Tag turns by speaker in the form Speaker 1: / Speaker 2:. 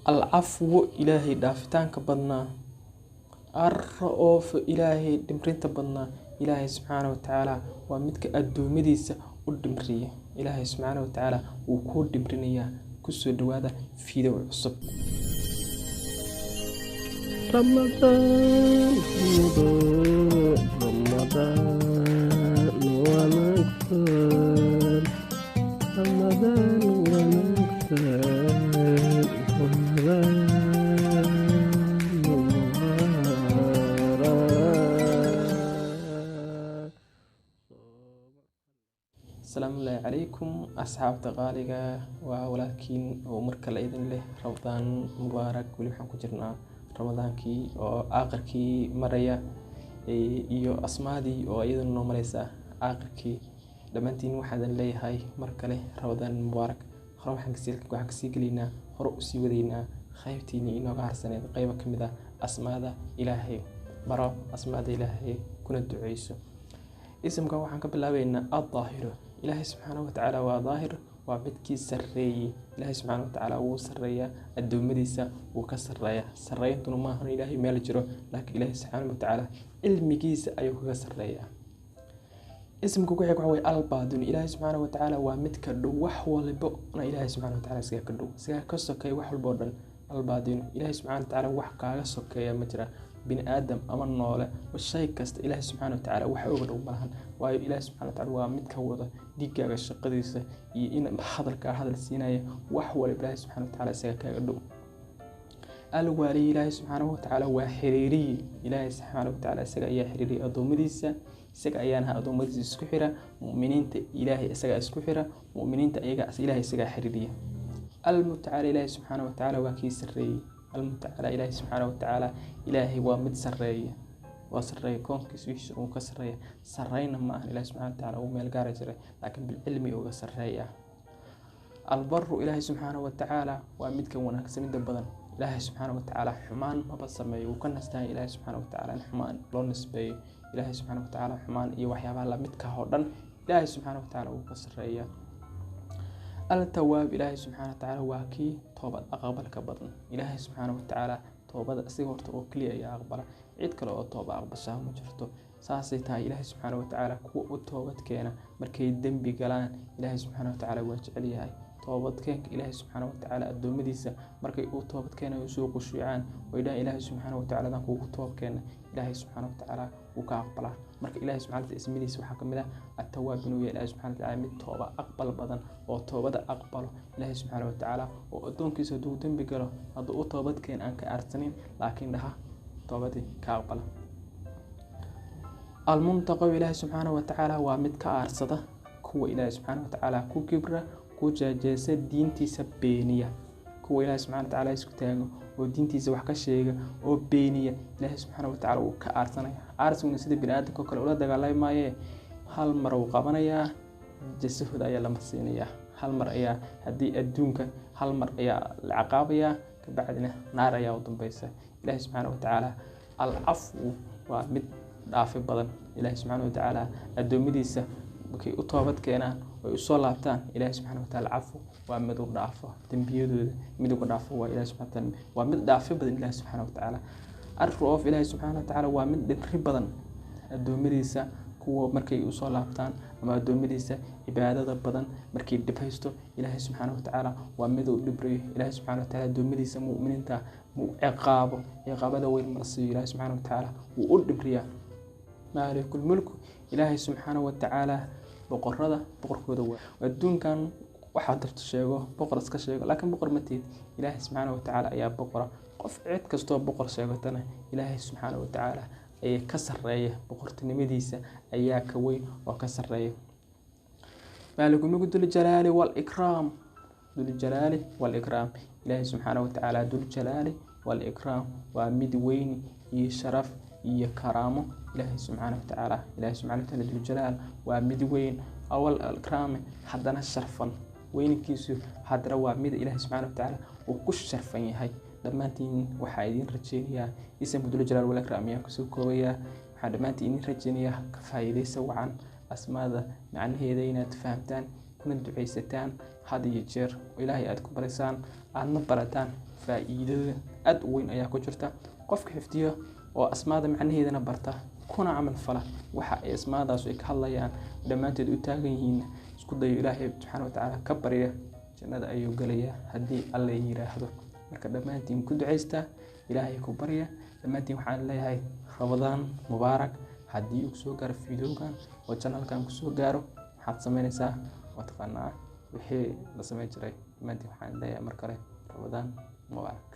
Speaker 1: العفو إلهي دافتان كبدنا الرؤوف إلهي دمرين تبدنا إلهي سبحانه وتعالى ومدك أدو مديسة ودمرية إلهي سبحانه وتعالى وكود دمرينية كسو دوادا في دو العصب
Speaker 2: رمضان ونكتر رمضان ونكتر
Speaker 1: السلام عليكم أصحاب تقاليقة ولكن ومركل إذن له رمضان مبارك ولي حنكو جرنا رمضان كي أو آخر كي مريا iyo asmaadii oo iyaduna noo mareysa aakhirkii dhamaantiin waxaan leeyahay markale Ramadaan mubaarak waxaan ka sii galeynaa hore u sii wadaynaa qaybtiina inooga harsaneed qayb ka mid ah asmaada ilaahay baro asmaada ilaahay kuna duceyso ismka waxaan ka bilaabeynaa al-daahir ilaahay subhanahu wa ta'ala waa daahir waa midkii sareeyay ilaahay subhanahu wa ta'ala wuu sareeyaa adoomadiisa wuu ka sareeyaa sareeyntuna ma ahan ilaahay meel jiro laakiin ilaahay subhanahu wa ta'ala ilmigiisa ayuu kaga sareeyaa ismku ku xig waxa al-baadin ilaahay subhanahu wa ta'ala waa mid ka dhow wax walba ilaahay subhanahu wa ta'ala iska ka dhow iska ka sokay wax walba dhan al-baadin ilaahay subhanahu wa ta'ala wax kaaga sokeeya ma jira بني آدم أما النوله والشيء كست إله سبحانه وتعالى وحوله ومرهن وإله سبحانه وتعالى ومتكوضة ديك الشق ديسة إن هذا السيناية وحول إله سبحانه وتعالى سيكادو الوالي إله سبحانه وتعالى وحريري إله سبحانه وتعالى سجى حريري أدومديسة سجى أيانها أدومديسة سكحرة مؤمنين إلهي سجى سكحرة مؤمنين إيجا إلهي سجى حريرية المتعالى إله سبحانه وتعالى وكيس الري المتعالى إلهي سبحانه وتعالى إلهي ومد سرية وسرية كون كسويش وكسرية سرينا ما إلهي سبحانه وتعالى وميل قارجري لكن بالعلم وكسرية البر إلهي سبحانه وتعالى ومد كونك سمين دبضن إلهي سبحانه وتعالى حمان ما بصمي وكان نستاهل إلهي سبحانه وتعالى حمان لون نسبي إلهي سبحانه وتعالى حمان يوحي على مد كهردن إلهي سبحانه وتعالى وكسرية التواب إلهي سبحانه وتعالى واكي توبة أقبل كبدن إلهي سبحانه وتعالى توبة أسيغورت وكلية يا أقبل عيد كلا توبة أقبل شاه مجرته ساسيتها إلهي سبحانه وتعالى كو توبة كينا مركي الدنب قلان إلهي سبحانه وتعالى واجعليها توبة كينك إلهي سبحانه وتعالى الدومديسة مركي توبة كينا يسوق الشيعان وإله إلهي سبحانه وتعالى نكو توبة كينا إلهي سبحانه وتعالى وكأقبله مرك إلهي سبحانه وتعالى اسمه وحكم له التواب بنوي إلهي سبحانه وتعالى من توبة أقبل بدن وتوبة أقبله إلهي سبحانه وتعالى وأدون كيس دودن بقوله هذا توبة كين أنك أرسنين لكن لها توبة كأقبله المنتقى إلهي سبحانه وتعالى ومد كأرصده كو إلهي سبحانه وتعالى كو كبرة كو جاسد دينتي سبينية كو إلهي سبحانه وتعالى يسكتاغو ودينتيسا wax ka sheega oo beeniya Ilaahay subhanahu wa ta'ala uu ka aarsanay aarsiga sida bini'aadamka kale ula dagaalamay hal mar uu qabanaya jasahooda ayaa la marsiinaya hal mar ayaa hadii adduunka hal mar ayaa la ciqaabaya ka bacdina naar ayaa u dambaysa Ilaahay subhanahu wa ta'ala al-afwu waa mid dhaafi badan Ilaahay subhanahu wa ta'ala adoomadiisa markay u toobad keenaan way u soo laabtaan Ilaahay subhanahu wa ta'ala afu waa mid u dhaafo dambiyadooda mid uga dhaafo waa Ilaahay subhanahu wa ta'ala waa mid dhaafi badan Ilaahay subhanahu wa ta'ala arroof Ilaahay subhanahu wa ta'ala waa mid dhibri badan adoomadiisa kuwa markay u soo laabtaan ama adoomadiisa ibaadada badan markay dhibhaysto Ilaahay subhanahu wa ta'ala waa mid u dhibriyo Ilaahay subhanahu wa ta'ala adoomadiisa mu'miniinta ciqaabada weyn marsiyo Ilaahay subhanahu wa ta'ala wuu u dhibriyaa maalikul mulku Ilaahay subhanahu wa ta'ala boqorkooda waa adduunkan waxa darto sheego boqor iska sheego laakiin boqor ma tiid Ilaahay subhanahu wa ta'ala ayaa boqora qof cid kasto boqor sheegatana Ilaahay subhanahu wa ta'ala ay ka sareeya boqortinimadiisa ayaa ka weyn oo ka sareeya maalikul mulku dul jalaali wal ikram Ilaahay subhanahu wa ta'ala dul jalaali wal ikram waa mid weyn iyo sharaf iyo karaamo إلهي سبحانه وتعالى إلهي سبحانه وتعالى ذو الجلال ومدوين أول الكرام حدنا شرفا وين كيسو حد روى مد إلهي سبحانه وتعالى وكش شرفا هاي لما تين وحايدين رجينيا اسم ذو الجلال والإكرام يا كسو كويا حد ما تين رجينيا كفايدة سوعا أسماء معنى هذين تفهمتان كنا دعيستان had iyo jeer oo ilaahay aad ku baraysaan aadna barataan faa'iido aad u weyn ayaa ku jirta qofka xifdiyo oo asmaada macnaheedana barta kuna camal fala waxa ay asmaadaas ay ka hadlayaan dhammaanteed u taagan yihiin isku dayo ilaahay subxaanahu wa tacaala ka barya jannada ayuu galayaa haddii alle yiraahdo marka dhammaantiin ku ducaysta ilaahay ku barya dhammaantiin waxaan leeyahay ramadaan mubaarak haddii uu soo gaaro fiidoogan oo channelkan ku soo gaaro waxaad samaynaysaa waa taqaanaa wixii la samayn jiray dhammaantiin waxaan leeyahay mar kale ramadaan mubaarak